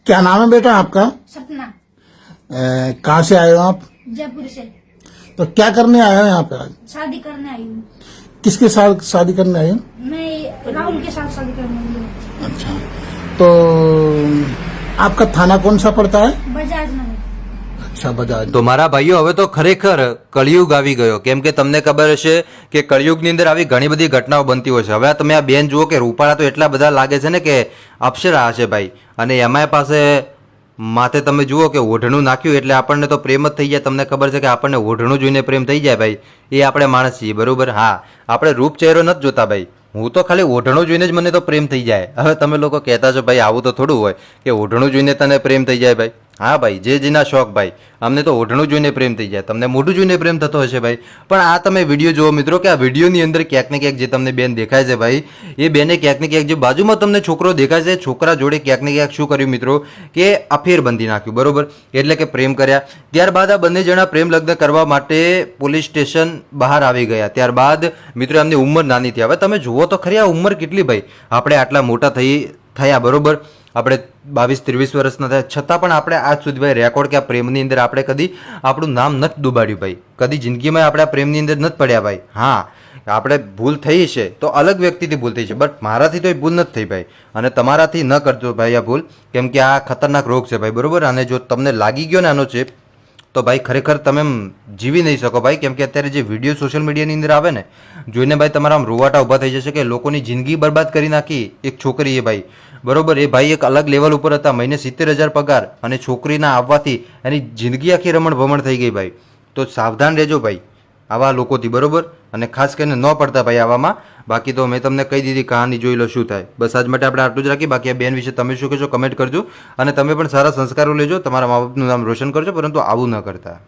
क्या नाम है बेटा आपका? सपना। कहाँ से आए हो आप? जयपुर से। तो क्या करने आए हो यहाँ पे आज? शादी करने आई हूँ। किसके साथ शादी करने आए हो? मैं राहुल के साथ शादी करने आई हूँ। अच्छा, तो आपका थाना कौन सा पड़ता है? बजाज नगर। अच्छा, बजाज। તો મારા ભાઈઓ હવે તો ખરેખર કળિયુગ આવી ગયો, કેમ કે તમને ખબર હશે કે કળિયુગની અંદર આવી ઘણી બધી ઘટનાઓ બનતી હોય છે. હવે આ તમે આ બેન જુઓ કે રૂપાળા તો એટલા બધા લાગે છે ને કે અપ્સરા હશે ભાઈ, અને એમાંય પાસે માથે તમે જુઓ કે ઓઢણું નાખ્યું એટલે આપણને તો પ્રેમ જ થઈ જાય. તમને ખબર છે કે આપણને ઓઢણું જોઈને પ્રેમ થઈ જાય ભાઈ, એ આપણે માણસ છીએ બરોબર. હા, આપણે રૂપ ચહેરો નથી જોતા ભાઈ, હું તો ખાલી ઓઢણું જોઈને જ મને તો પ્રેમ થઈ જાય. હવે તમે લોકો કહેતા છો ભાઈ આવું તો થોડું હોય કે ઓઢણું જોઈને તને પ્રેમ થઈ જાય ભાઈ. હા ભાઈ, જે જેના શોખ ભાઈ, અમને તો ઓઢણું જોઈને પ્રેમ થઈ જાય, તમને મોઢું જોઈને પ્રેમ થતો હશે ભાઈ. પણ આ તમે વિડીયો જુઓ મિત્રો કે આ વિડીયોની અંદર ક્યાંક ને ક્યાંક જે તમને બેન દેખાય છે ભાઈ, એ બેને ક્યાંક ને ક્યાંક જે બાજુમાં તમને છોકરો દેખાય છે, છોકરા જોડે ક્યાંક ને ક્યાંક શું કર્યું મિત્રો કે અફેર બંધી નાખ્યું બરોબર, એટલે કે પ્રેમ કર્યા. ત્યારબાદ આ બંને જણા પ્રેમ લગ્ન કરવા માટે પોલીસ સ્ટેશન બહાર આવી ગયા. ત્યારબાદ મિત્રો એમની ઉંમર નાની થઈ. હવે તમે જુઓ તો ખરી આ ઉંમર કેટલી ભાઈ, આપણે આટલા મોટા થયા બરોબર, આપણે 22-23 વર્ષના થયા, છતાં પણ આપણે આજ સુધી ભાઈ રેકોર્ડ કે આ પ્રેમની અંદર આપણે કદી આપણું નામ નથી ડૂબાડ્યું ભાઈ, કદી જિંદગીમાં આપણે આ પ્રેમની અંદર નથી પડ્યા ભાઈ. હા, આપણે ભૂલ થઈ છે તો અલગ વ્યક્તિથી ભૂલ થઈ છે, બટ મારાથી તો એ ભૂલ નથી થઈ ભાઈ, અને તમારાથી ન કરજો ભાઈ આ ભૂલ, કેમ કે આ ખતરનાક રોગ છે ભાઈ બરોબર. અને જો તમને લાગી ગયો ને આનો ચેપ તો ભાઈ ખરેખર તમે જીવી નહીં શકો ભાઈ, કેમ કે અત્યારે જે વિડીયો સોશિયલ મીડિયાની અંદર આવે ને જોઈને ભાઈ તમારા આમ રોવાટા ઊભા થઈ જશે કે લોકોની જિંદગી બરબાદ કરી નાખી એક છોકરીએ ભાઈ બરોબર. એ ભાઈ એક અલગ લેવલ ઉપર હતા, મહિને 70,000 પગાર, અને છોકરીના આવવાથી એની જિંદગી આખી રમણ ભમણ થઈ ગઈ ભાઈ. તો સાવધાન રહેજો ભાઈ આવા લોકોથી બરોબર, અને ખાસ કરીને ન પડતા ભાઈ આવામાં. બાકી તો મેં તમને કહી દીધી કહાની, જોઈ લો શું થાય. બસ આજ માટે આપણે આટલું જ રાખીએ. બાકી આ બેન વિશે તમે શું કહેશો કમેન્ટ કરજો, અને તમે પણ સારા સંસ્કારો લેજો, તમારા મા બાપનું નામ રોશન કરજો, પરંતુ આવું ન કરતા.